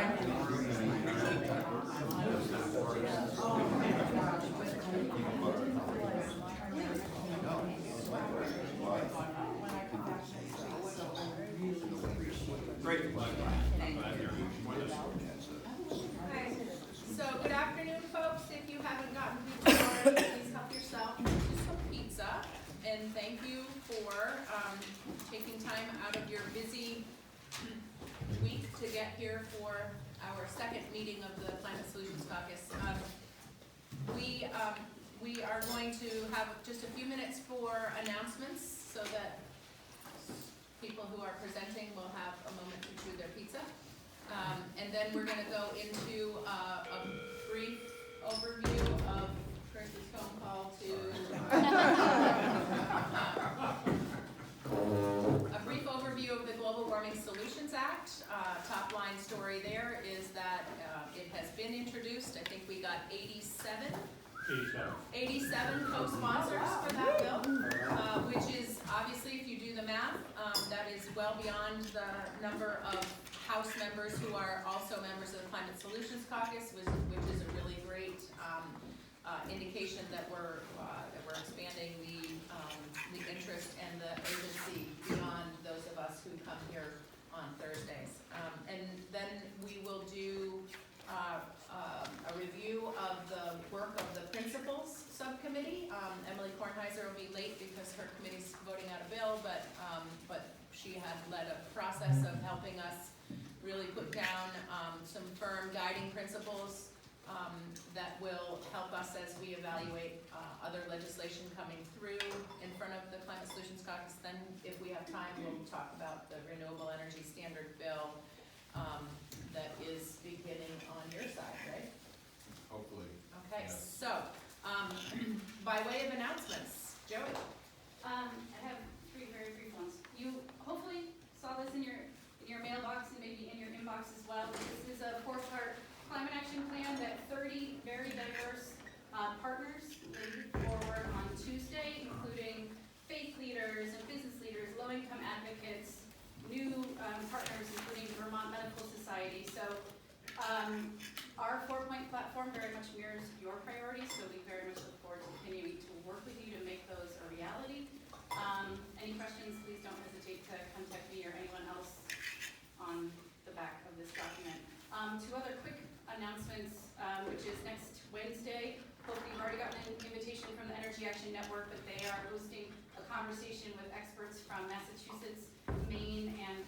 Great. So good afternoon, folks. If you haven't gotten pizza already, please help yourself to some pizza. And thank you for taking time out of your busy week to get here for our second meeting of the Climate Solutions Caucus. We are going to have just a few minutes for announcements so that people who are presenting will have a moment to chew their pizza. And then we're going to go into a brief overview of Chris's phone call to a brief overview of the Global Warming Solutions Act. Top line story there is that it has been introduced. I think we got 87 co-sponsors for that bill, which is obviously, if you do the math, that is well beyond the number of House members who are also members of the Climate Solutions Caucus, which is a really great indication that we're expanding the interest and the urgency beyond those of us who come here on Thursdays. And then we will do a review of the work of the Principals Subcommittee. Emily Kornheiser will be late because her committee's voting out a bill, but she had led a process of helping us really put down some firm guiding principles that will help us as we evaluate other legislation coming through in front of the Climate Solutions Caucus. Then, if we have time, we'll talk about the Renewable Energy Standard Bill that is beginning on your side, right? Hopefully. Okay, yes. so by way of announcements, Joey. I have three very brief ones. You hopefully saw this in your mailbox and maybe in your inbox as well. This is a 4-part climate action plan that 30 very diverse partners laid forward on Tuesday, including faith leaders and business leaders, low-income advocates, new partners, including the Vermont Medical Society. So our 4-point platform very much mirrors your priorities, so we very much look forward to continuing to work with you to make those a reality. Any questions, please don't hesitate to contact me or anyone else on the back of this document. Two other quick announcements, which is next Wednesday. Hopefully you've already gotten an invitation from the Energy Action Network, but they are hosting a conversation with experts from Massachusetts, Maine, and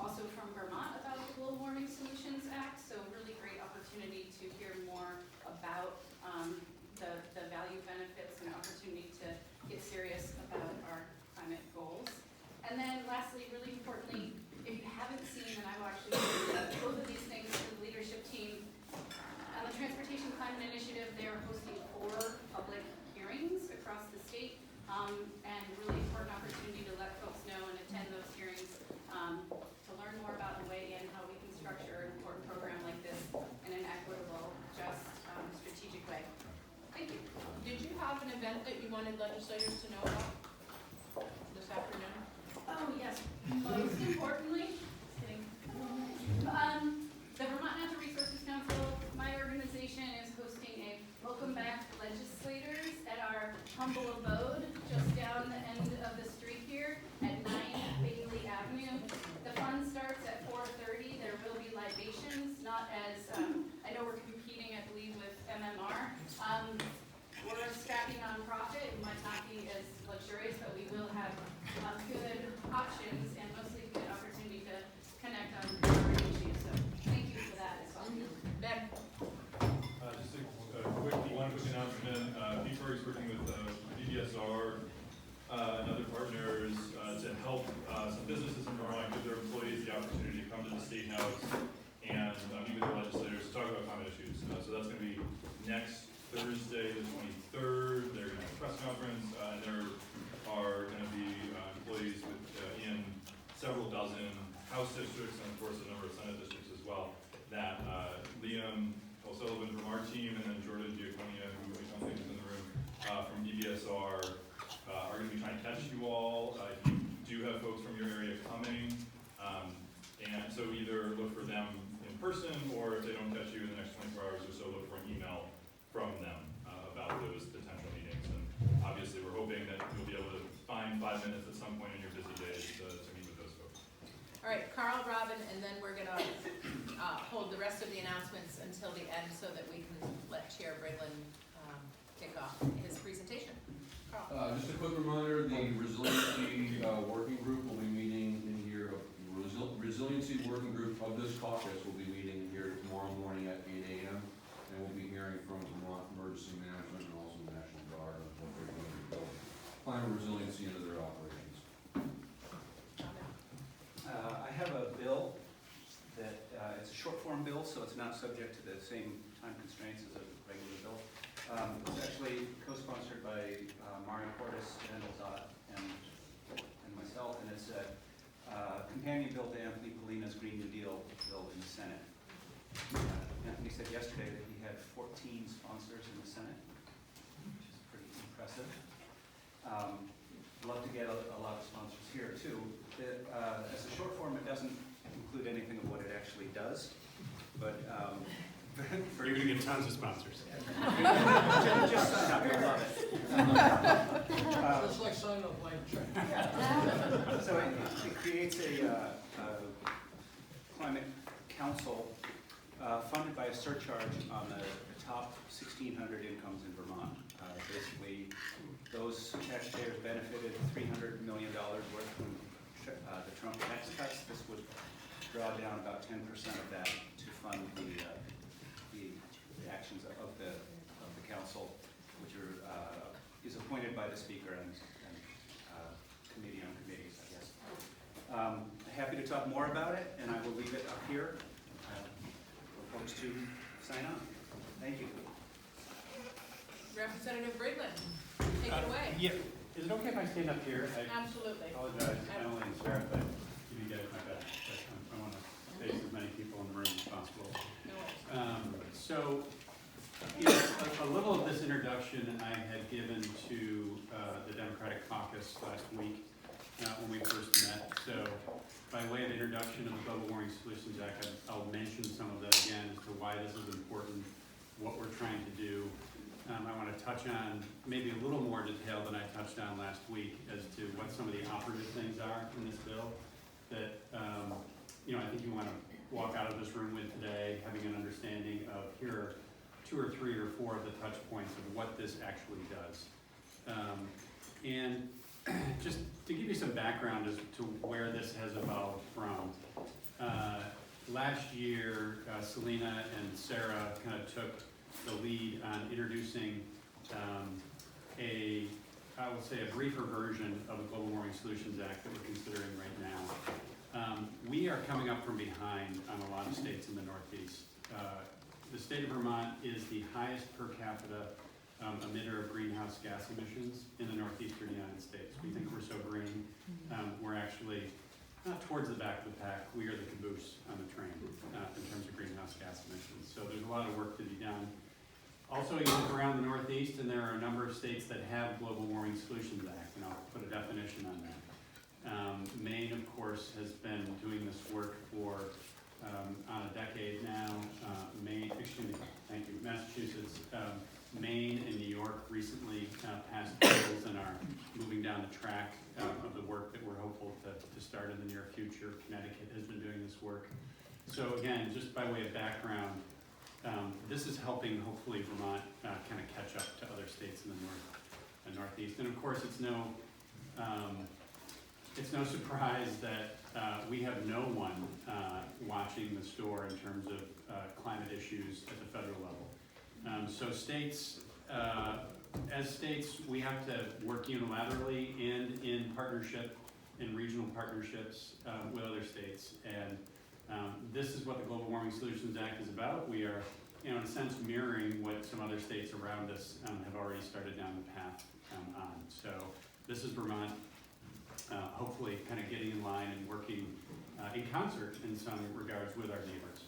also from Vermont about the Global Warming Solutions Act. So really great opportunity to hear more about the value benefits and opportunity to get serious about our climate goals. And then lastly, really importantly, if you haven't seen, and I will actually say both of these things to the leadership team, on the Transportation Climate Initiative, they are hosting 4 public hearings across the state, and really important opportunity to let folks know and attend those hearings to learn more about and weigh in how we can structure an important program like this in an equitable, just, strategic way. Thank you. Did you have an event that you wanted legislators to know about this afternoon? Oh, yes. Most importantly, just kidding. The Vermont Natural Resources Council, my organization, is hosting a Welcome Back Legislators at our humble abode just down the end of the street here at 9 Bailey Avenue. The fun starts at 4:30. There will be libations, not as, I know we're competing, I believe, with MMR. We're a scrappy nonprofit. It might not be as luxurious, but we will have good options and mostly good opportunity to connect on different issues. So thank you for that as well. Ben? Just one quick announcement. P4 is working with DBSR and other partners to help some businesses in Vermont give their employees the opportunity to come to the State House and meet with their legislators to talk about climate issues. So that's going to be next Thursday, the 23rd. They're going to have a press conference, and there are going to be employees in several dozen House districts and, of course, a number of Senate districts as well that Liam O'Sullivan from our team and then Jordan Diaconia, who I don't think is in the room, from DBSR, are going to be trying to catch you all. If you do have folks from your area coming, and so either look for them in person 5 minutes at some point in your busy days to meet with those folks. All right, Carl, Robin, and then we're gonna hold the rest of the announcements until the end so that we can let Chair Briglin kick off his presentation. Carl. Just a quick reminder, the resiliency working group will be meeting in here. Resiliency working group of this caucus will be meeting here tomorrow morning at 8 a.m. And we'll be hearing from Vermont Emergency Management and also the National Guard on what they're doing to build climate resiliency into their operations. I have a bill that, it's a short form bill, so it's not subject to the same time constraints as a regular bill. It's actually co-sponsored by Mario Caucus and myself, and it's a companion bill to Anthony Polina's Green New Deal bill in the Senate. Anthony said yesterday that he had 14 sponsors in the Senate, which is pretty impressive. Love to get a lot of sponsors here too. As a short form, it doesn't include anything of what it actually does, but You're going to get tons of sponsors. just sign up, you'll love it. It's like signing a blank check. So it creates a climate council funded by a surcharge on the top 1,600 incomes in Vermont. Basically, those taxpayers benefited $300 million worth from the Trump tax cuts. This would draw down about 10% of that to fund the actions of the council, which is appointed by the speaker and committee on committees, I guess. Happy to talk more about it, and I will leave it up here for folks to sign on. Thank you. Representative Briglin, take it away. Yeah. Is it okay if I stand up here? I Absolutely. apologize, not only to Sarah, but give you guys my best. But I want to face as many people in the room as possible. No worries. So, you know, a little of this introduction I had given to the Democratic Caucus last week when we first met. So, by way of introduction of the Global Warming Solutions Act, I'll mention some of that again as to why this is important, what we're trying to do. I want to touch on maybe a little more detail than I touched on last week as to what some of the operative things are in this bill that, you know, I think you want to walk out of this room with today, having an understanding of here are 2 or 3 or 4 of the touch points of what this actually does. And just to give you some background as to where this has evolved from, last year, Selena and Sarah kind of took the lead on introducing I will say a briefer version of the Global Warming Solutions Act that we're considering right now. We are coming up from behind on a lot of states in the Northeast. The state of Vermont is the highest per capita emitter of greenhouse gas emissions in the northeastern United States. We think we're so green, we're actually not towards the back of the pack. We are the caboose on the train in terms of greenhouse gas emissions. So there's a lot of work to be done. Also, you look around the Northeast, and there are a number of states that have Global Warming Solutions Act, and I'll put a definition on that. Maine, of course, has been doing this work for on a decade now. Massachusetts, Maine, and New York recently passed bills and are moving down the track of the work that we're hopeful to start in the near future. Connecticut has been doing this work. So again, just by way of background, this is helping hopefully Vermont kind of catch up to other states in the Northeast. And of course, it's no surprise that we have no one watching the store in terms of climate issues at the federal level. So states, as states, we have to work unilaterally and in partnership, in regional partnerships with other states. And this is what the Global Warming Solutions Act is about. We are, in a sense, mirroring what some other states around us have already started down the path on. So this is Vermont, hopefully kind of getting in line and working in concert in some regards with our neighbors.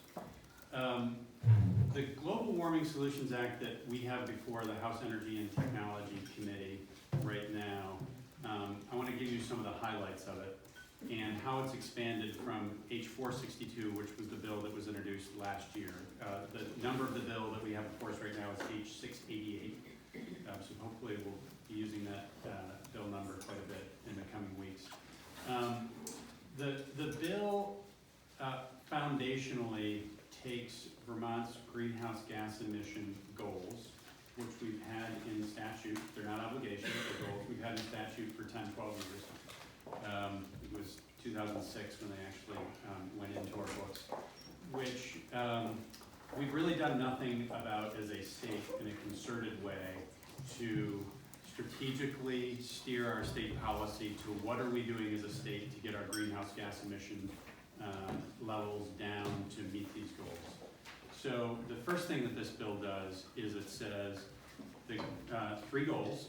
The Global Warming Solutions Act that we have before the House Energy and Technology Committee right now, I want to give you some of the highlights of it and how it's expanded from H462, which was the bill that was introduced last year. The number of the bill that we have before us right now is H688, so hopefully we'll be using that bill number quite a bit in the coming weeks. The bill foundationally takes Vermont's greenhouse gas emission goals, which we've had in statute. They're not obligations, they're goals we've had in statute for 10, 12 years. It was 2006 when they actually went into our books, which we've really done nothing about as a state in a concerted way to strategically steer our state policy to what are we doing as a state to get our greenhouse gas emission levels down to meet these goals. So the first thing that this bill does is it says the 3 goals.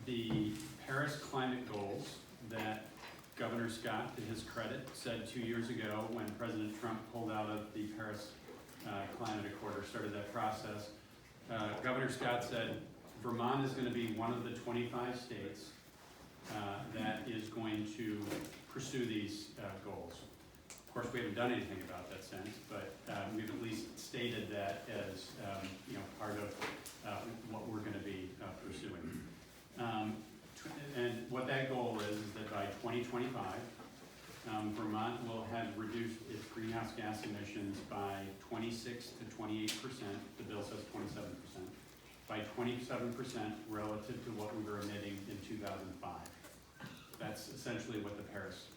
The Paris climate goals that Governor Scott, to his credit, said 2 years ago when President Trump pulled out of the Paris Climate Accord or started that process. Governor Scott said Vermont is going to be one of the 25 states that is going to pursue these goals. Of course, we haven't done anything about that since, but we've at least stated that as part of what we're going to be pursuing. And what that goal is that by 2025, Vermont will have reduced its greenhouse gas emissions by 26 to 28%. The bill says 27%. By 27% relative to what we were emitting in 2005. That's essentially what the Paris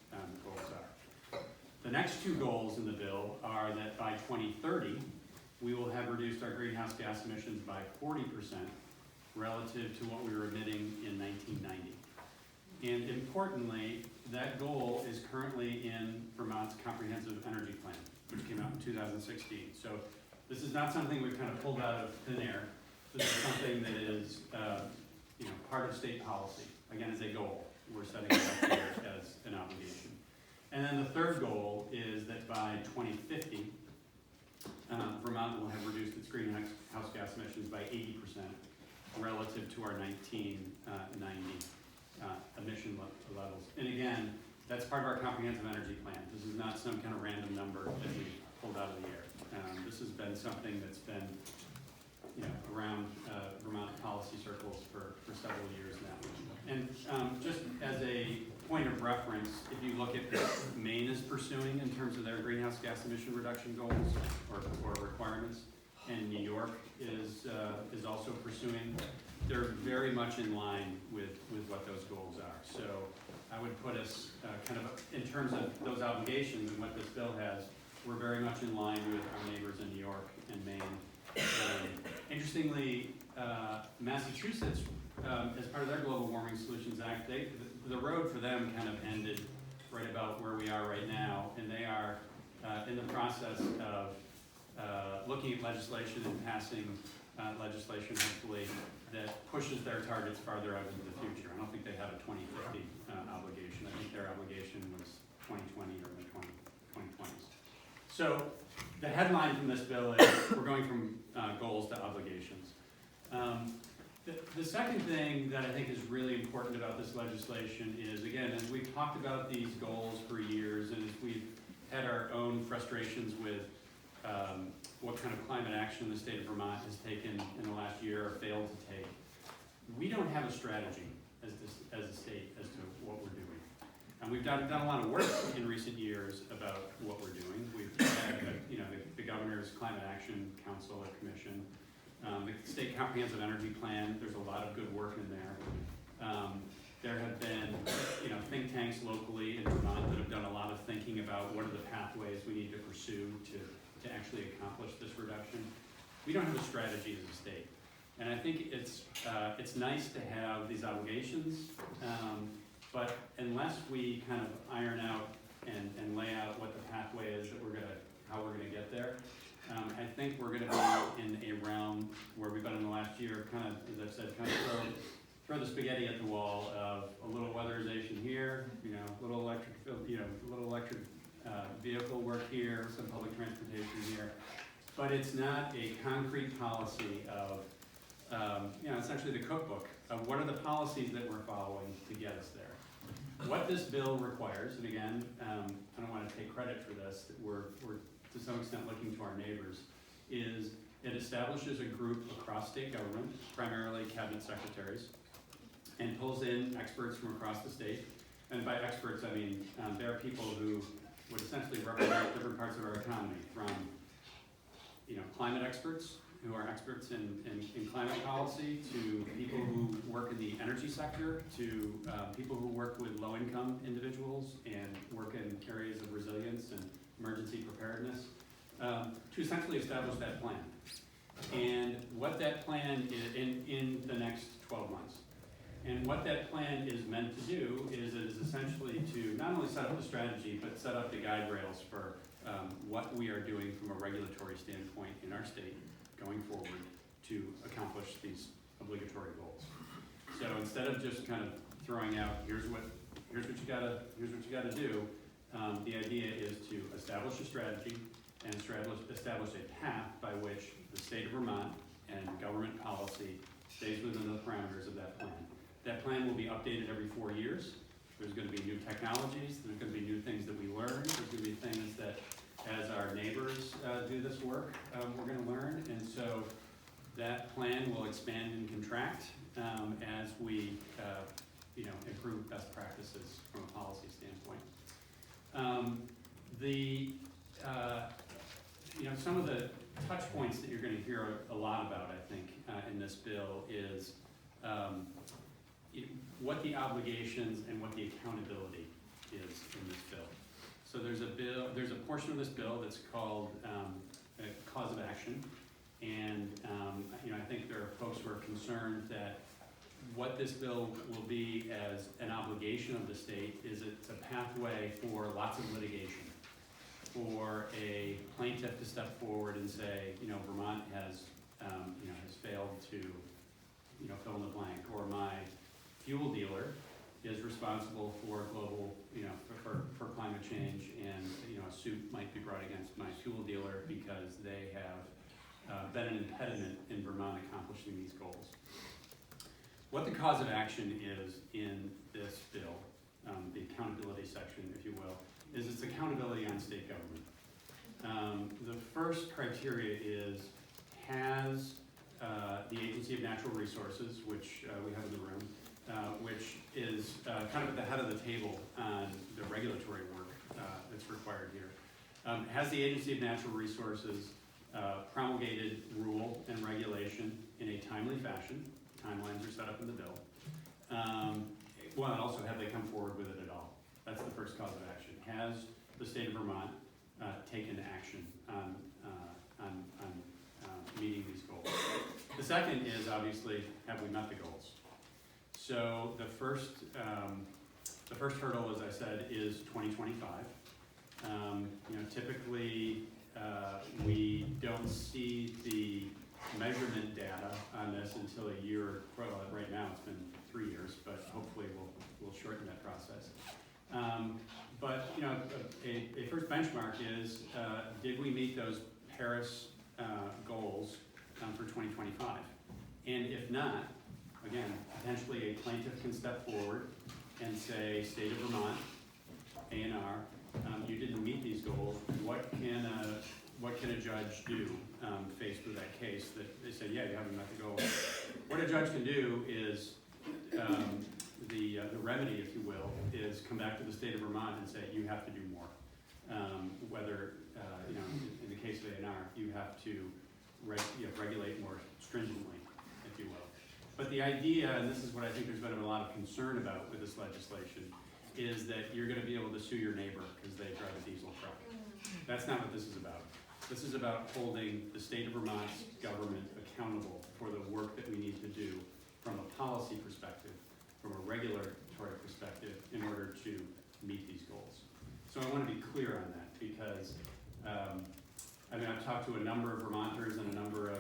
goals are. The next 2 goals in the bill are that by 2030, we will have reduced our greenhouse gas emissions by 40% relative to what we were emitting in 1990. And importantly, that goal is currently in Vermont's Comprehensive Energy Plan, which came out in 2016. So this is not something we've kind of pulled out of thin air. This is something that is part of state policy, again, as a goal. We're setting it up here as an obligation. And then the third goal is that by 2050, Vermont will have reduced its greenhouse gas emissions by 80% relative to our 1990 emission levels. And again, that's part of our comprehensive energy plan. This is not some kind of random number that we pulled out of the air. This has been something that's been around Vermont policy circles for several years now. And just as a point of reference, if you look at what Maine is pursuing in terms of their greenhouse gas emission reduction goals or requirements, and New York is also pursuing, they're very much in line with what those goals are. So I would put us kind of, in terms of those obligations and what this bill has, we're very much in line with our neighbors in New York and Maine. Interestingly, Massachusetts, as part of their Global Warming Solutions Act, the road for them kind of ended right about where we are right now, and they are in the process of looking at legislation and passing legislation, hopefully, that pushes their targets farther out into the future. I don't think they have a 2050 obligation. I think their obligation was 2020 or the 2020s. So the headline from this bill is we're going from goals to obligations. The second thing that I think is really important about this legislation is, again, as we've talked about these goals for years, and as we've had our own frustrations with what kind of climate action the state of Vermont has taken in the last year or failed to take, we don't have a strategy as a state as to what we're doing. And we've done a lot of work in recent years about what we're doing. We've had the Governor's Climate Action Council or Commission, the State Comprehensive Energy Plan. There's a lot of good work in there. There have been think tanks locally in Vermont that have done a lot of thinking about what are the pathways we need to pursue to actually accomplish this reduction. We don't have a strategy as a state. And I think it's nice to have these obligations, but unless we kind of iron out and lay out what the pathway is that how we're gonna get there, I think we're gonna be in a realm where we've been in the last year, kind of, as I've said, kind of throw the spaghetti at the wall of a little weatherization here, little electric vehicle work here, some public transportation here, but it's not a concrete policy of, essentially the cookbook of what are the policies that we're following to get us there. What this bill requires, and again, I don't want to take credit for this, that we're to some extent looking to our neighbors, is It establishes a group across state government, primarily cabinet secretaries, and pulls in experts from across the state. And by experts, I mean there are people who would essentially represent different parts of our economy, from climate experts who are experts in climate policy, to people who work in the energy sector, to people who work with low-income individuals and work in areas of resilience and emergency preparedness, to essentially establish that plan. And what that plan is in the next 12 months. And what that plan is meant to do is it is essentially to not only set up the strategy, but set up the guide rails for what we are doing from a regulatory standpoint in our state going forward to accomplish these obligatory goals. So instead of just kind of throwing out, here's what you gotta do, the idea is to establish a strategy and establish a path by which the state of Vermont and government policy stays within the parameters of that plan. That plan will be updated every 4 years. There's going to be new technologies, there's going to be new things that we learn, there's going to be things that as our neighbors do this work, we're going to learn. And so that plan will expand and contract as we improve best practices from a policy standpoint. Some of the touch points that you're going to hear a lot about, I think, in this bill is what the obligations and what the accountability is in this bill. So there's a portion of this bill that's called a cause of action, and I think there are folks who are concerned that what this bill will be as an obligation of the state is it's a pathway for lots of litigation, for a plaintiff to step forward and say, Vermont has failed to fill in the blank, or my fuel dealer is responsible for global, for climate change, and a suit might be brought against my fuel dealer because they have been an impediment in Vermont accomplishing these goals. What the cause of action is in this bill, the accountability section, if you will, is it's accountability on state government. The first criteria is, has the Agency of Natural Resources, which we have in the room, which is kind of at the head of the table on the regulatory work that's required here. Has the Agency of Natural Resources promulgated rule and regulation in a timely fashion? Timelines are set up in the bill. And also, have they come forward with it at all? That's the first cause of action. Has the state of Vermont taken action on meeting these goals? The second is, obviously, have we met the goals? So the first hurdle, as I said, is 2025. Typically, we don't see the measurement data on this until a year. Well, right now it's been 3 years, but hopefully we'll shorten that process. But a first benchmark is, did we meet those Paris goals for 2025? And if not, again, potentially a plaintiff can step forward and say, State of Vermont, A&R, you didn't meet these goals. What can a judge do faced with that case that they said, yeah, you haven't met the goal? What a judge can do is, the remedy, if you will, is come back to the state of Vermont and say, you have to do more. Whether, in the case of A&R, you have to regulate more stringently, if you will. But the idea, and this is what I think there's been a lot of concern about with this legislation, is that you're going to be able to sue your neighbor because they drive a diesel truck. That's not what this is about. This is about holding the state of Vermont's government accountable for the work that we need to do from a policy perspective, from a regulatory perspective, in order to meet these goals. So I want to be clear on that because, I've talked to a number of Vermonters and a number of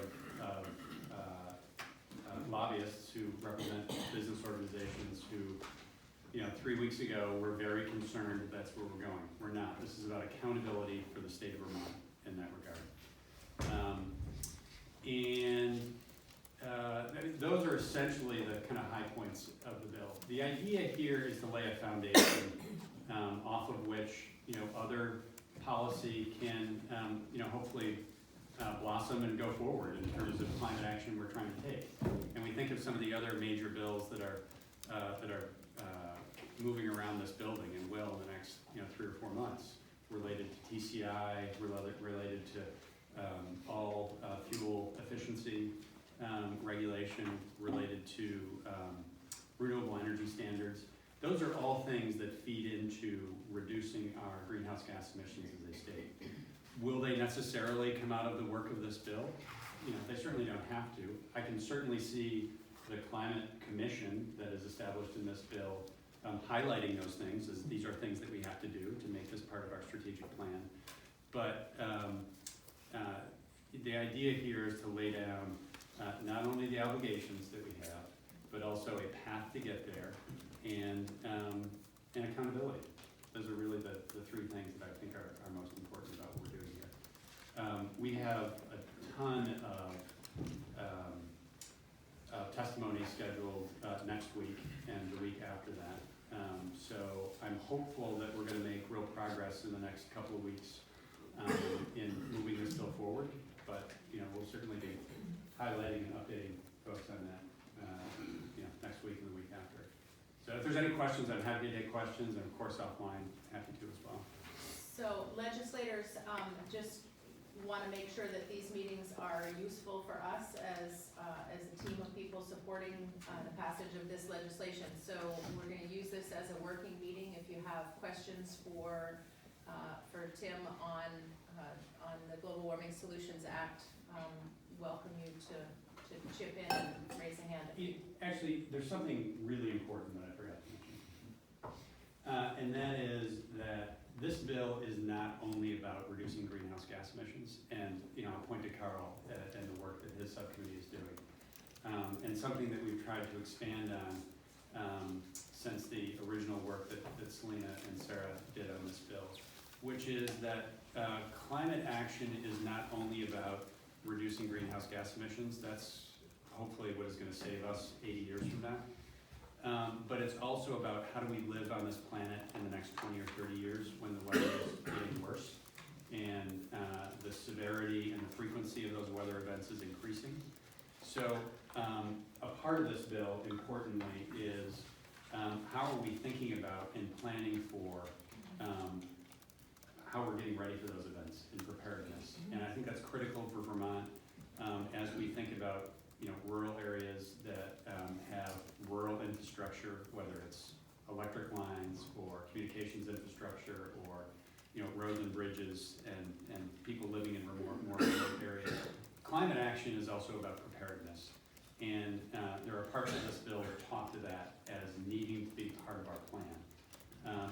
lobbyists who represent business organizations who, 3 weeks ago were very concerned that that's where we're going. We're not. This is about accountability for the state of Vermont in that regard. Those are essentially the kind of high points of the bill. The idea here is to lay a foundation off of which other policy can hopefully blossom and go forward in terms of climate action we're trying to take. And we think of some of the other major bills that are moving around this building and will in the next 3 or 4 months, related to TCI, related to all fuel efficiency regulation, related to renewable energy standards. Those are all things that feed into reducing our greenhouse gas emissions as a state. Will they necessarily come out of the work of this bill? They certainly don't have to. I can certainly see the Climate Commission that is established in this bill highlighting those things, as these are things that we have to do to make this part of our strategic plan. But the idea here is to lay down not only the obligations that we have, but also a path to get there, and accountability. Those are really the 3 things that I think are most important about what we're doing here. We have a ton of testimony scheduled next week and the week after that. So I'm hopeful that we're going to make real progress in the next couple of weeks in moving this bill forward. But we'll certainly be highlighting and updating folks on that next week and the week after. So if there's any questions, I'm happy to take questions, and of course offline, happy to as well. So legislators just want to make sure that these meetings are useful for us as a team of people supporting the passage of this legislation. So we're going to use this as a working meeting. If you have questions for Tim on the Global Warming Solutions Act, welcome you to chip in and raise a hand. Actually, there's something really important that I forgot to mention. And that is that this bill is not only about reducing greenhouse gas emissions, and I'll point to Carl and the work that his subcommittee is doing. And something that we've tried to expand on since the original work that Selena and Sarah did on this bill, which is that climate action is not only about reducing greenhouse gas emissions. That's hopefully what is going to save us 80 years from now. But it's also about how do we live on this planet in the next 20 or 30 years when the weather is getting worse and the severity and the frequency of those weather events is increasing. So a part of this bill, importantly, is how are we thinking about and planning for how we're getting ready for those events and preparedness. And I think that's critical for Vermont as we think about rural areas that have rural infrastructure, whether it's electric lines or communications infrastructure or roads and bridges and people living in more remote areas. Climate action is also about preparedness. And there are parts of this bill that talk to that as needing to be part of our plan.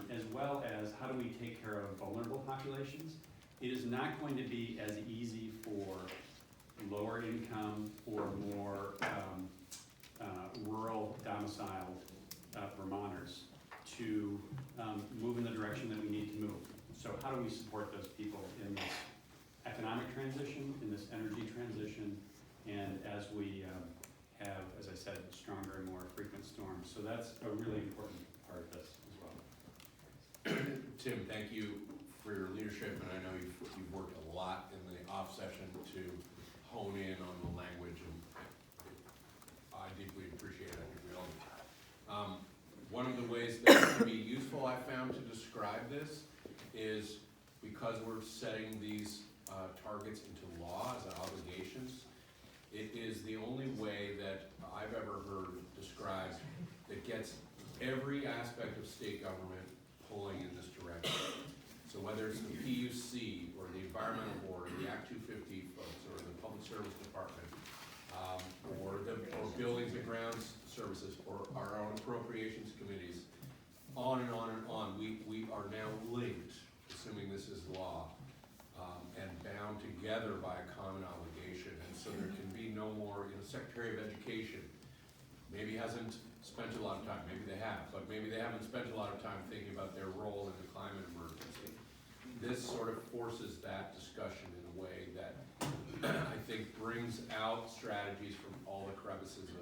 As well as how do we take care of vulnerable populations. It is not going to be as easy for lower income or more rural domiciled Vermonters to move in the direction that we need to move. So how do we support those people in this economic transition, in this energy transition, and as we have, as I said, stronger and more frequent storms. So that's a really important part of this as well. Tim, thank you for your leadership, and I know you've worked a lot in the off session to hone in on the language, and I deeply appreciate it. I think we all do. One of the ways that can be useful, I found, to describe this is because we're setting these targets into law as obligations. It is the only way that I've ever heard described that gets every aspect of state government pulling in this direction. So whether it's the PUC or the Environmental Board or the Act 250 folks or the Public Service Department or Buildings and Grounds Services or our own appropriations committees, on and on and on, we are now linked, assuming this is law, and bound together by a common obligation. And so there can be no more, Secretary of Education maybe hasn't spent a lot of time, maybe they have, but maybe they haven't spent a lot of time thinking about their role in the climate emergency. This sort of forces that discussion in a way that I think brings out strategies from all the crevices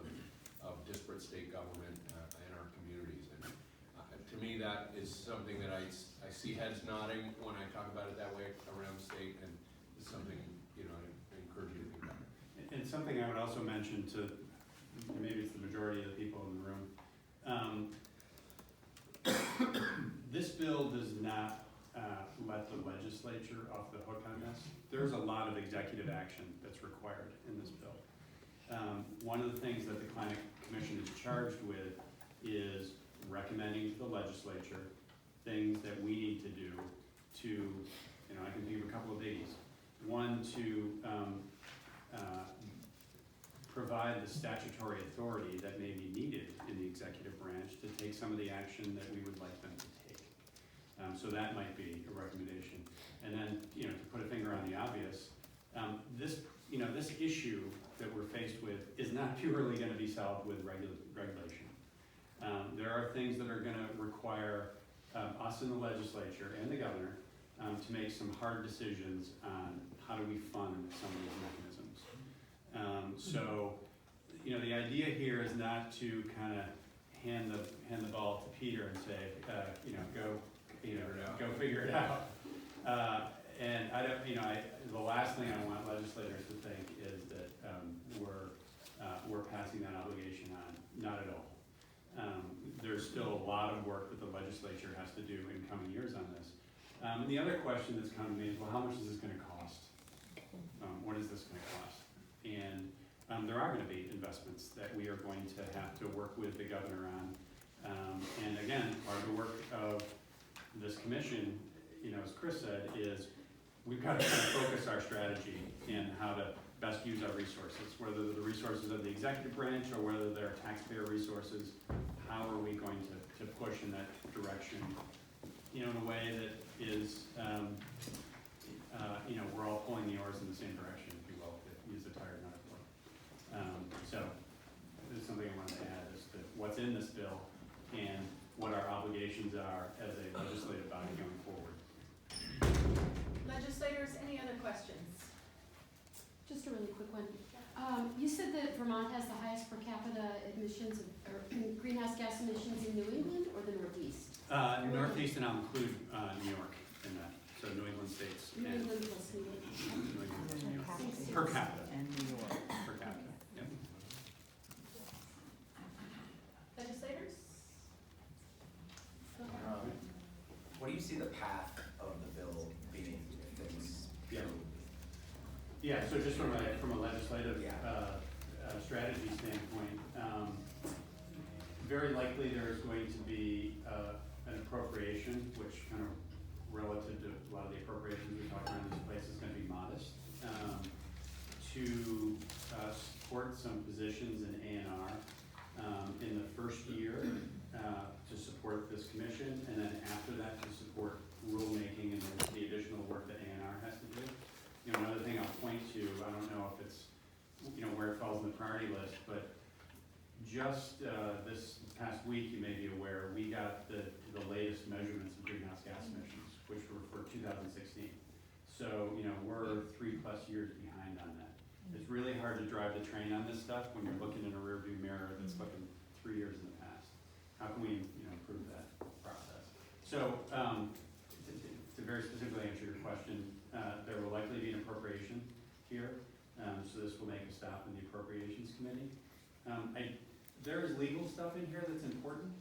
of disparate state government in our communities. And to me, that is something that I see heads nodding when I talk about it that way around the state, and it's something, something I would also mention to, maybe it's the majority of the people in the room. This bill does not let the legislature off the hook on this. There's a lot of executive action that's required in this bill. One of the things that the Climate Commission is charged with is recommending to the legislature things that we need to do to, I can think of a couple of biggies. One, to provide the statutory authority that may be needed in the executive branch to take some of the action that we would like them to take. So that might be a recommendation. And then, to put a finger on the obvious, this issue that we're faced with is not purely gonna be solved with regulation. There are things that are gonna require us in the legislature and the governor to make some hard decisions on how do we fund some of these mechanisms. So, the idea here is not to kind of hand the ball to Peter and say, go figure it out. And I don't, the last thing I want legislators to think is that we're passing that obligation on. Not at all. There's still a lot of work that the legislature has to do in coming years on this. And the other question that's come to me is, well, how much is this going to cost? What is this going to cost? And there are going to be investments that we are going to have to work with the governor on. And again, part of the work of this commission, as Chris said, is we've got to kind of focus our strategy in how to best use our resources, whether they're the resources of the executive branch or whether they're taxpayer resources. How are we going to push in that direction, in a way that is, we're all pulling the oars in the same direction, if you will, to use a tired metaphor. So this is something I wanted to add as to what's in this bill and what our obligations are as a legislative body going forward. Legislators, any other questions? Just a really quick one. You said that Vermont has the highest per capita emissions or greenhouse gas emissions in New England or the Northeast? Northeast, and I'll include New York in that, so New England states. New and England plus New York. New England. Per capita. And New York. Per capita, yep. Legislators? Go ahead. What do you see the path of the bill being if things go? Yeah, so just from a legislative Yeah. Strategy standpoint, very likely there is going to be an appropriation, which kind of relative to a lot of the appropriations we talked around this place is going to be modest, to support some positions in A&R in the first year to support this commission, and then after that to support rulemaking and the additional work that A&R has to do. Another thing I'll point to, I don't know if it's, where it falls in the priority list, but just this past week, you may be aware, we got the latest measurements of greenhouse gas emissions, which were for 2016. So, we're 3+ years behind on that. It's really hard to drive the train on this stuff when you're looking in a rearview mirror that's looking 3 years in the past. How can we, improve that process? So, to very specifically answer your question, there will likely be an appropriation here, so this will make a stop in the Appropriations Committee. There is legal stuff in here that's important,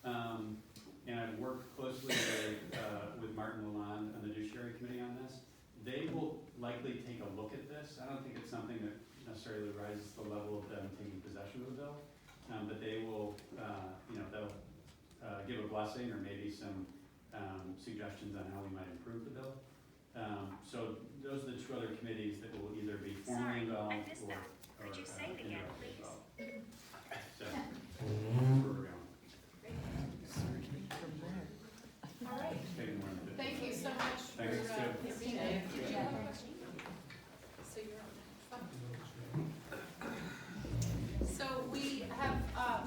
and I've worked closely with Martin Lalonde on the Judiciary Committee on this. They will likely take a look at this. I don't think it's something that necessarily rises to the level of them taking possession of the bill, but they will, they'll give a blessing or maybe some suggestions on how we might improve the bill. So those are the two other committees that will either be formally involved or indirectly involved. So, where we're going. All right. Taking more than 50. Thank you so much for Thanks, Sid. being here. So you're on. So we have,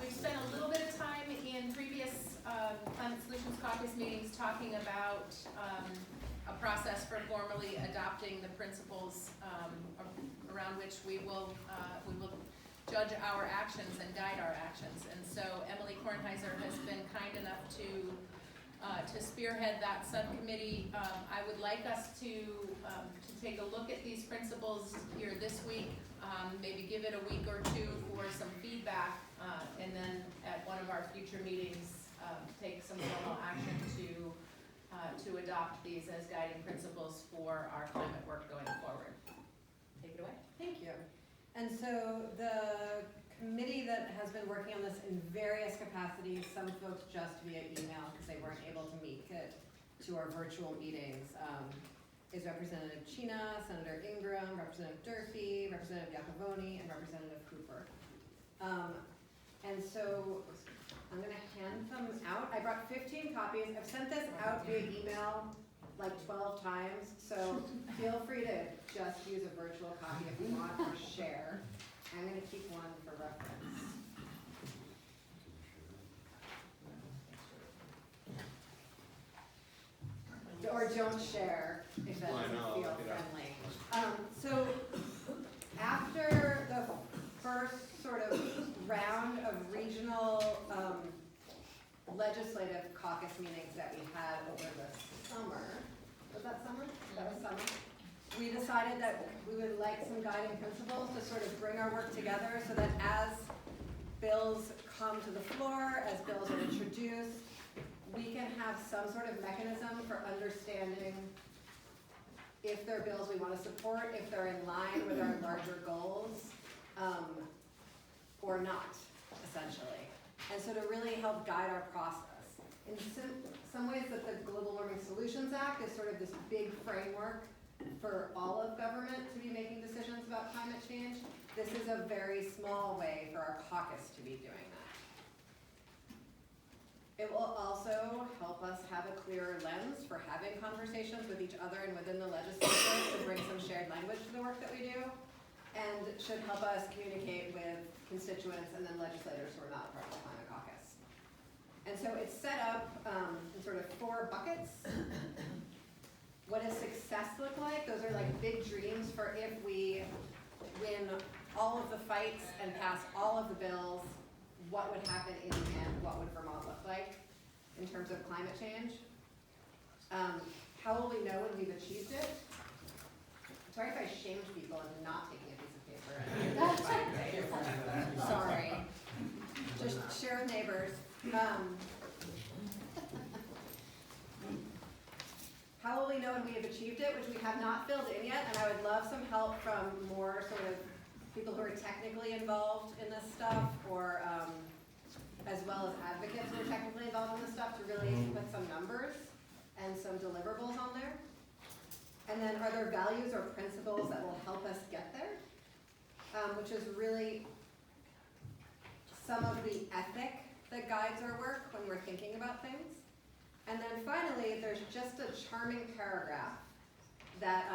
we've spent a little bit of time in previous Climate Solutions Caucus meetings talking about a process for formally adopting the principles around which we will judge our actions and guide our actions. And so Emily Kornheiser has been kind enough to spearhead that subcommittee. I would like us to take a look at these principles here this week. maybe give it a week or two for some feedback, and then at one of our future meetings, take some formal action to adopt these as guiding principles for our climate work going forward. Take it away. Thank you. And so the committee that has been working on this in various capacities, some folks just via email because they weren't able to make it to our virtual meetings, is Representative Chena, Senator Ingram, Representative Durfee, Representative Giacovone, and Representative Cooper. And so I'm gonna hand them out. I brought 15 copies. I've sent this out via email like 12 times, so feel free to just use a virtual copy if you want or share. I'm gonna keep one for reference. Or don't share if that doesn't feel friendly. So after the first sort of round of regional legislative caucus meetings that we had over the summer, was that summer? That was summer. We decided that we would like some guiding principles to sort of bring our work together so that as bills come to the floor, as bills are introduced, we can have some sort of mechanism for understanding if they're bills we want to support, if they're in line with our larger goals, or not, essentially. And so to really help guide our process. In some ways that the Global Warming Solutions Act is sort of this big framework for all of government to be making decisions about climate change. This is a very small way for our caucus to be doing that. It will also help us have a clearer lens for having conversations with each other and within the legislature to bring some shared language to the work that we do, and should help us communicate with constituents and then legislators who are not part of the Climate Caucus. And so it's set up in sort of 4 buckets. What does success look like? Those are like big dreams for if we win all of the fights and pass all of the bills, what would happen in the end? What would Vermont look like in terms of climate change? How will we know when we've achieved it? Sorry if I shamed people into not taking a piece of paper. Sorry. Just share with neighbors. How will we know when we have achieved it, which we have not filled in yet, and I would love some help from more sort of people who are technically involved in this stuff, or as well as advocates who are technically involved in this stuff, to really put some numbers and some deliverables on there. And then are there values or principles that will help us get there? Which is really some of the ethic that guides our work when we're thinking about things. And then finally, there's just a charming paragraph that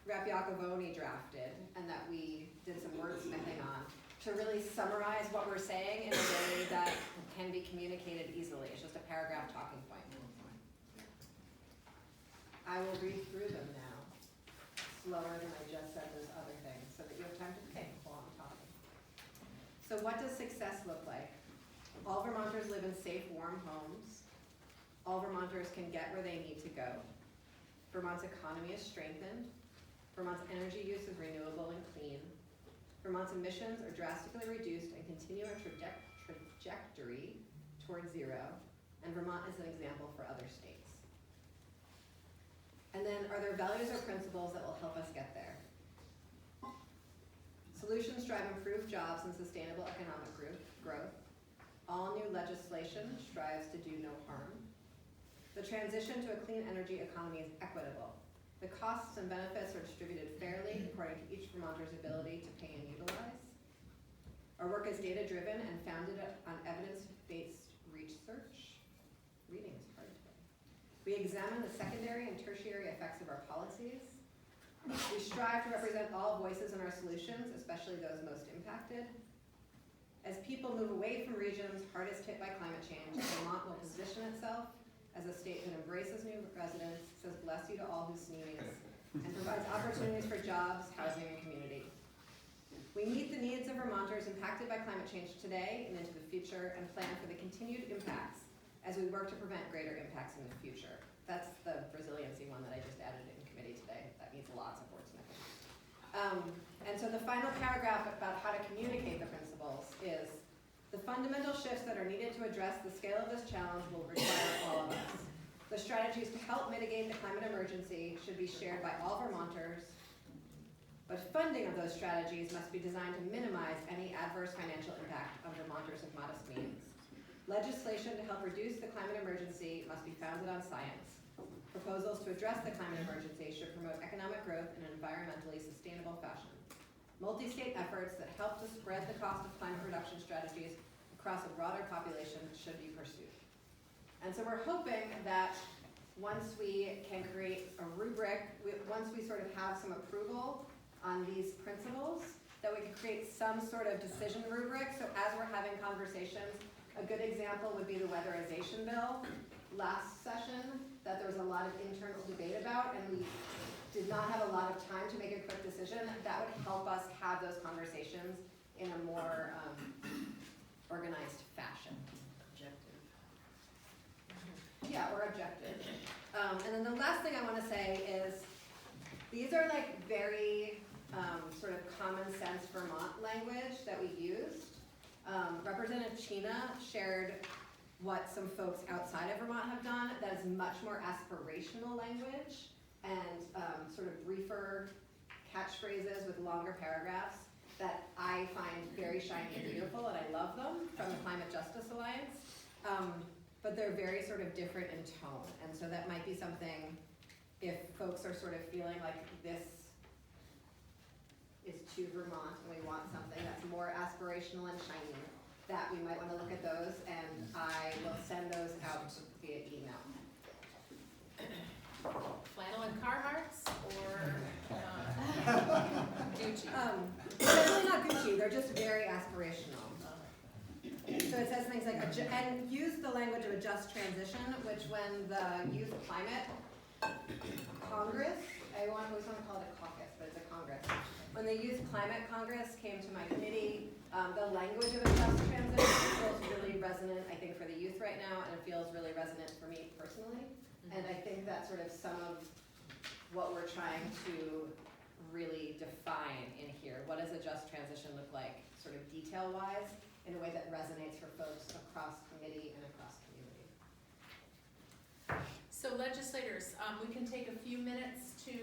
Rep. Giacovone drafted and that we did some wordsmithing on to really summarize what we're saying in a way that can be communicated easily. It's just a paragraph talking point. I will read through them now, slower than I just said those other things, so that you have time to think while I'm talking. So what does success look like? All Vermonters live in safe, warm homes. All Vermonters can get where they need to go. Vermont's economy is strengthened. Vermont's energy use is renewable and clean. Vermont's emissions are drastically reduced and continue a trajectory toward zero. And Vermont is an example for other states. And then, are there values or principles that will help us get there? Solutions drive improved jobs and sustainable economic growth. All new legislation strives to do no harm. The transition to a clean energy economy is equitable. The costs and benefits are distributed fairly according to each Vermonter's ability to pay and utilize. Our work is data-driven and founded on evidence-based research. Reading is hard today. We examine the secondary and tertiary effects of our policies. We strive to represent all voices in our solutions, especially those most impacted. As people move away from regions hardest hit by climate change, Vermont will position itself as a state that embraces new residents, says bless you to all who sneeze, and provides opportunities for jobs, housing, and community. We meet the needs of Vermonters impacted by climate change today and into the future, and plan for the continued impacts as we work to prevent greater impacts in the future. That's the resiliency one that I just added in committee today. That needs lots of wordsmithing. And so so the final paragraph about how to communicate the principles is, the fundamental shifts that are needed to address the scale of this challenge will require all of us. The strategies to help mitigate the climate emergency should be shared by all Vermonters, but funding of those strategies must be designed to minimize any adverse financial impact on Vermonters of modest means. Legislation to help reduce the climate emergency must be founded on science. Proposals to address the climate emergency should promote economic growth in an environmentally sustainable fashion. Multi-state efforts that help to spread the cost of climate reduction strategies across a broader population should be pursued. And so we're hoping that once we can create a rubric, once we sort of have some approval on these principles, that we can create some sort of decision rubric. So as we're having conversations, a good example would be the weatherization bill last session that there was a lot of internal debate about, and we did not have a lot of time to make a quick decision. That would help us have those conversations in a more organized fashion. Objective. Yeah, or objective. And then the last thing I want to say is, these are like very sort of common sense Vermont language that we used. Representative Chena shared what some folks outside of Vermont have done that is much more aspirational language and sort of briefer catchphrases with longer paragraphs that I find very shiny and beautiful, and I love them, from the Climate Justice Alliance. But they're very sort of different in tone, and so that might be something, if folks are sort of feeling like this is too Vermont and we want something that's more aspirational and shiny, that we might want to look at those, and I will send those out via email. Flannel and Carhartts, or Gucci? Definitely not Gucci, they're just very aspirational. So it says things like, and use the language of a just transition, which when the Youth Climate Congress, I always want to call it a caucus, but it's a congress. When the Youth Climate Congress came to my committee, the language of a just transition feels really resonant, I think, for the youth right now, and it feels really resonant for me personally. And I think that's sort of some of what we're trying to really define in here. What does a just transition look like, sort of detail-wise, in a way that resonates for folks across committee and across community? So legislators, we can take a few minutes to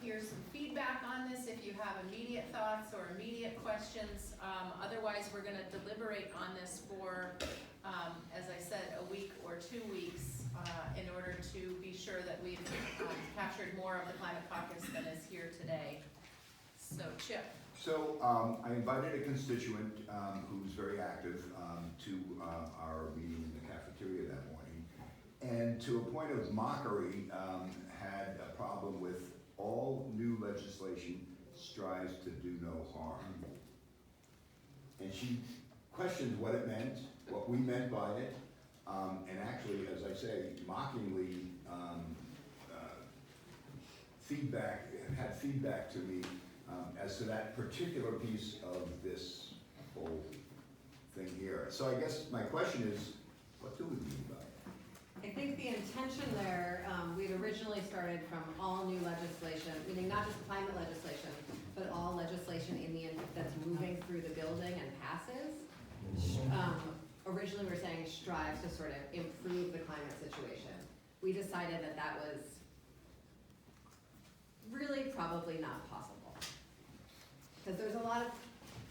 hear some feedback on this if you have immediate thoughts or immediate questions. Otherwise, we're going to deliberate on this for, as I said, a week or 2 weeks in order to be sure that we've captured more of the Climate Caucus than is here today. So, Chip. So I invited a constituent who's very active to our meeting in the cafeteria that morning, and to a point of mockery had a problem with all new legislation strives to do no harm. And she questioned what it meant, what we meant by it, and actually, as I say, mockingly had feedback to me as to that particular piece of this whole thing here. So I guess my question is, what do we mean by it? I think the intention there, we'd originally started from all new legislation, meaning not just climate legislation, but all legislation that's moving through the building and passes. Originally we were saying strives to sort of improve the climate situation. We decided that that was really probably not possible. Because there's a lot of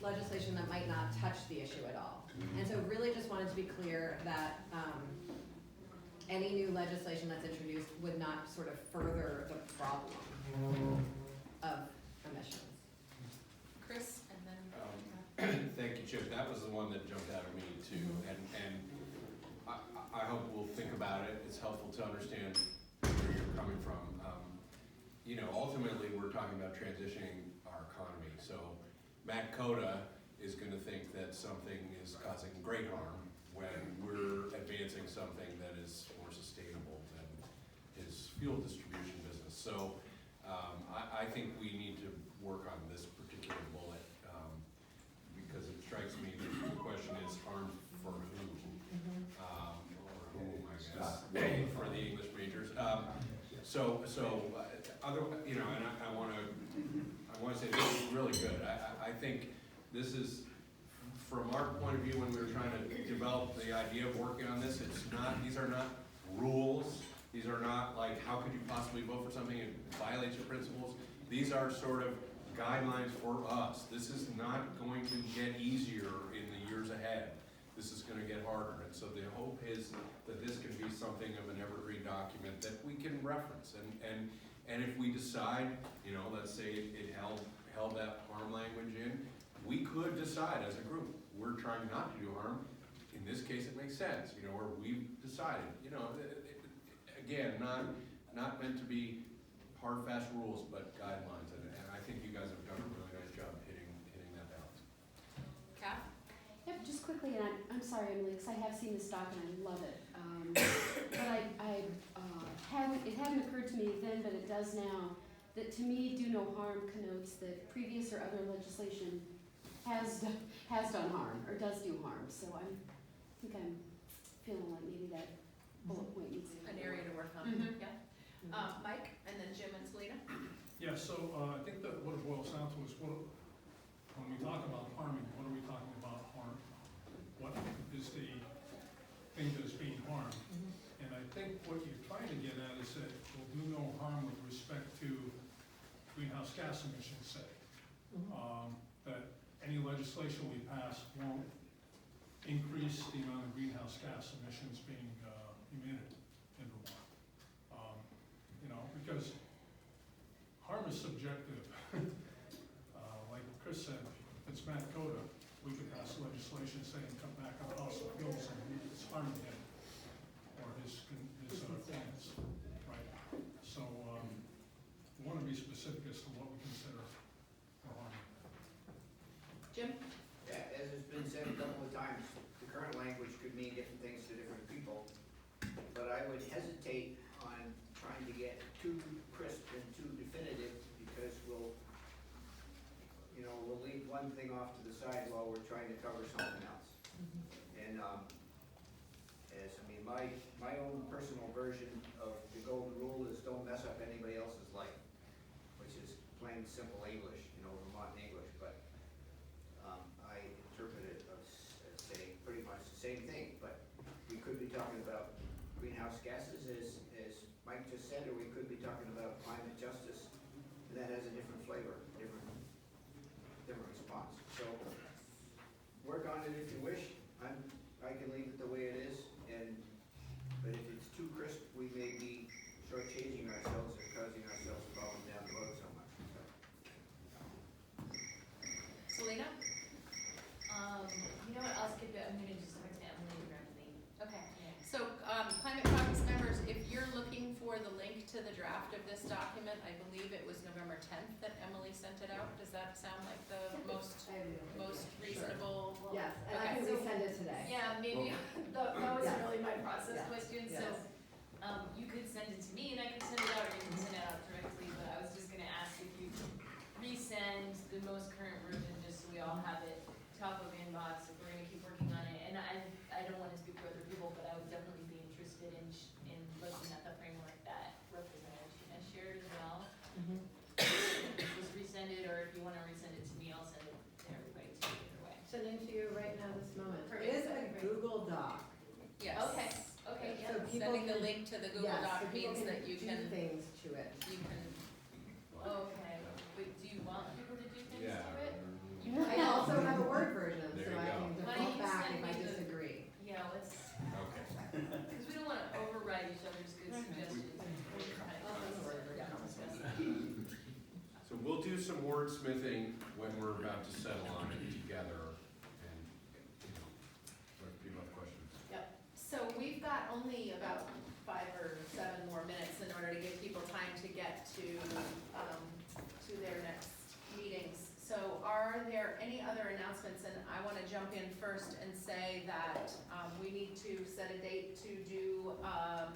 legislation that might not touch the issue at all. And so really just wanted to be clear that any new legislation that's introduced would not sort of further the problem of emissions. Chris, and then. Thank you, Chip. That was the one that jumped out at me too, and I hope we'll think about it. It's helpful to understand where you're coming from. You know, ultimately, we're talking about transitioning our economy. So Matt Coda is going to think that something is causing great harm when we're advancing something that is more sustainable than his fuel distribution business. So I think we need to work on this particular bullet because it strikes me that the question is harm for who? Or whom, I guess, for the English majors. So other, you know, and I want to would say this is really good. I think this is, from our point of view, when we were trying to develop the idea of working on this, these are not rules. These are not like, how could you possibly vote for something that violates your principles? These are sort of guidelines for us. This is not going to get easier in the years ahead. This is gonna get harder. And so the hope is that this can be something of an evergreen document that we can reference. And if we decide, let's say it held that harm language in, we could decide as a group, we're trying not to do harm. In this case, it makes sense, or we've decided, again, not meant to be hard, fast rules, but guidelines. And I think you guys have done a really nice job hitting that balance. Kath? Yep, just quickly, and I'm sorry, Emily, because I have seen this doc and I love it. But it hadn't occurred to me then, but it does now, that to me, do no harm connotes that previous or other legislation has done harm, or does do harm. So I think I'm feeling like maybe that bullet point needs to be An area to work on, Mhm. yeah. Mike, and then Jim and Selena? Yeah, so I think that what it boils down to is when we talk about harming, what are we talking about harm? What is the thing that is being harmed? And I think what you're trying to get at is that we'll do no harm with respect to greenhouse gas emissions, say. That any legislation we pass won't increase the amount of greenhouse gas emissions being emitted in Vermont. Because harm is subjective. Like Chris said, if it's Matt Coda, we could pass legislation saying cut back on fossil fuels and it's harming him or his clients, right? So we want to be specific as to what we consider harm. Jim? Yeah, as has been said a couple of times, the current language could mean different things to different people, but I would hesitate on trying to get too crisp and too definitive, because we'll leave one thing off to the side while we're trying to cover something else. And my own personal version of the golden rule is don't mess up anybody else's life, which is plain simple English, Vermont English, but I interpret it as saying pretty much the same thing. But we could be talking about greenhouse gases, as Mike just said, or we could be talking about climate justice, and that has a different flavor, different response. So work on it if you wish. I can leave it the way it is, but if it's too crisp, we may be shortchanging ourselves and causing ourselves problems down the road so much. Selena? You know what, I'll skip it, I'm gonna just talk to Emily directly. Okay, so, Climate Caucus members, if you're looking for the link to the draft of this document, I believe it was November 10th that Emily sent it out. Does that sound like the most reasonable? Yes, and I Okay. can resend it today. Yeah, maybe, that was Yeah. really my process Yeah. question, Yes. so, you could send it to me and I could send it out, or you can send it out directly, but I was just gonna ask if you could resend the most current version, just so we all have it top of inbox, if we're gonna keep working on it. And I don't wanna speak for other people, but I would definitely be interested in looking at the framework that Representative Sheena shared as well. Just resend it, or if you wanna resend it to me, I'll send it to everybody too, either way. Sending to you right now this moment. Perfect. It is a Google Doc. Yes. Okay, yeah. So people Sending the can- link to the Google yes, Doc so people means that you do can, things to it. Okay, but do you want people to do things Yeah. to it? I also have a Word version, There so you I go. can Why don't default you back send if I me the- disagree. Yeah, let's, Okay. because we don't wanna override each other's good suggestions. So we'll do some wordsmithing when we're about to settle on it together, and, what people have questions. so we've got only about 5 or 7 more minutes in order to give people time to get to their next meetings. So are there any other announcements? And I want to jump in first and say that we need to set a date to do a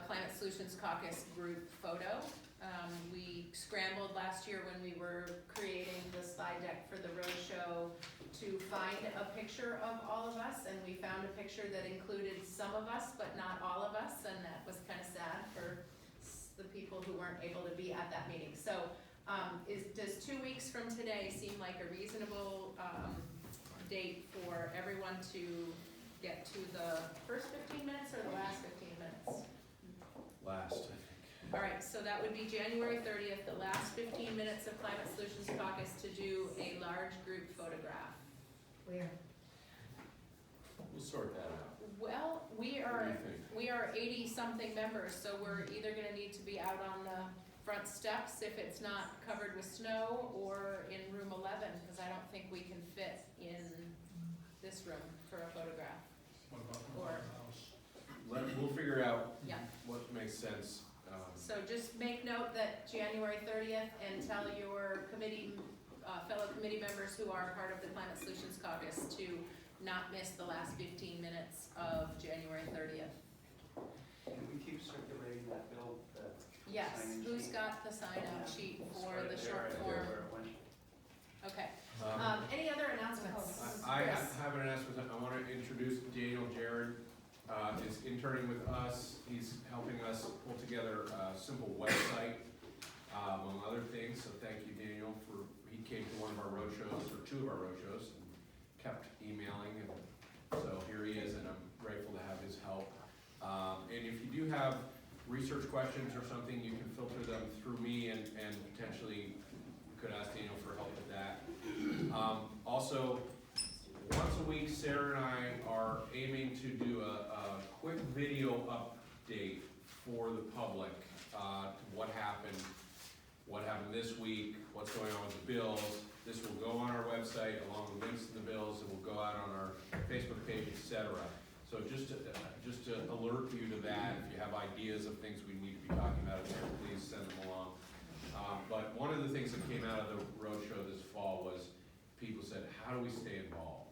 Climate Solutions Caucus group photo. We scrambled last year when we were creating the slide deck for the roadshow to find a picture of all of us, and we found a picture that included some of us, but not all of us, and that was kind of sad for the people who weren't able to be at that meeting. So Does 2 weeks from today seem like a reasonable, date for everyone to get to the first 15 minutes or the last 15 minutes? Last, I think. All right, so that would be January 30th, the last 15 minutes of Climate Solutions Caucus to do a large group photograph. Where? We'll sort that out. Well, we What do are, you think? we are 80-something members, so we're either gonna need to be out on the front steps if it's not covered with snow, or in room 11, because I don't think we can fit in this room for a photograph. What about the Or- firehouse? We'll figure out Yeah. what makes sense. So just make note that January 30th, and tell your committee, fellow committee members who are part of the Climate Solutions Caucus to not miss the last 15 minutes of January 30th. Can we keep circulating that bill, the Yes, sign-in who's sheet? got the sign-out sheet for Right the there, short right there form? where it went. Okay, Um, any other announcements? I Chris? have an announcement. I want to introduce Daniel Jared. Is interning with us. He's helping us pull together a simple website, among other things. So thank you, Daniel, he came to one of our road shows, or two of our road shows, and kept emailing. And so here he is, and I'm grateful to have his help. And if you do have research questions or something, you can filter them through me, and potentially you could ask Daniel for help with that. Also, once a week, Sarah and I are aiming to do a quick video update for the public, to what happened this week, what's going on with the bills. This will go on our website along with links to the bills, and will go out on our Facebook page, etc. So just to alert you to that, if you have ideas of things we need to be talking about in there, please send them along. But one of the things that came out of the roadshow this fall was people said, how do we stay involved?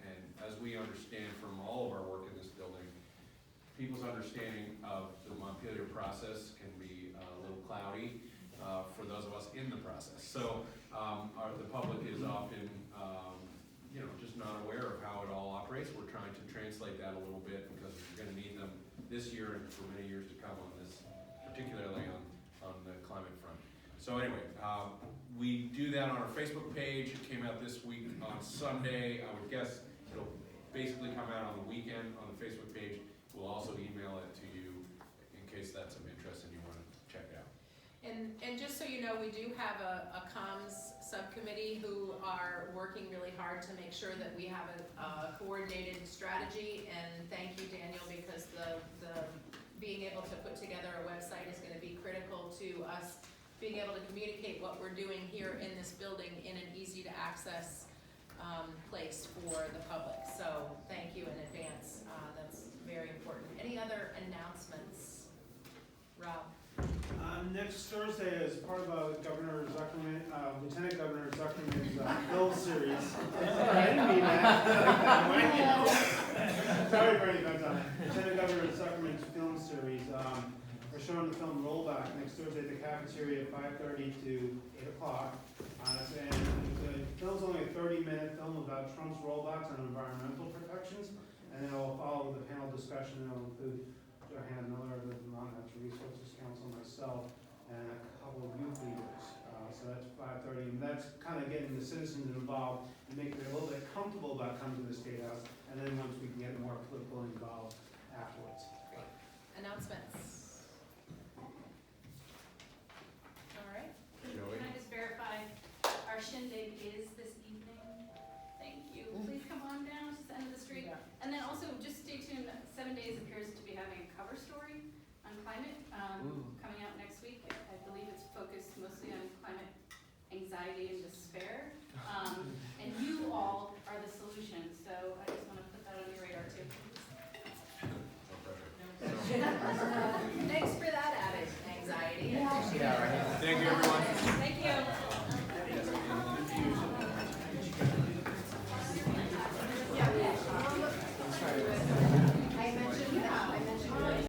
And as we understand from all of our work in this building, people's understanding of the Montpelier process can be a little cloudy for those of us in the process. So the public is often just not aware of how it all operates. We're trying to translate that a little bit, because we're gonna need them this year and for many years to come on this, particularly on the climate front. So anyway, we do that on our Facebook page. It came out this week on Sunday. I would guess it'll basically come out on the weekend on the Facebook page. We'll also email it to you in case that's of interest and you want to check it out. And just so you know, we do have a comms subcommittee who are working really hard to make sure that we have a coordinated strategy. And thank you, Daniel, because the being able to put together a website is gonna be critical to us being able to communicate what we're doing here in this building in an easy to access place for the public. So thank you in advance, that's very important. Any other announcements? Rob? Next Thursday, as part of Governor Zuckerman, Lieutenant Governor Zuckerman's Bill series. I didn't mean that. Sorry, Bernie, but Lieutenant Governor Zuckerman's film series. We're showing the film Rollback next Thursday at the cafeteria at 5:30 to 8 o'clock. And the film's only a 30-minute film about Trump's rollbacks on environmental protections, and then it'll follow with a panel discussion. It'll include Johanna Miller, the Vermont Natural Resources Council, myself, and a couple of youth leaders. So that's 5:30, and that's kind of getting the citizens involved and making it a little bit comfortable about coming to the State House, and then once we can get more political involved afterwards. Great. Announcements? All right. Joey? Can I just verify, our shindig is this evening? Thank you. Please come on down to the end of the street. And then also, just stay tuned, 7 Days appears to be having a cover story on climate.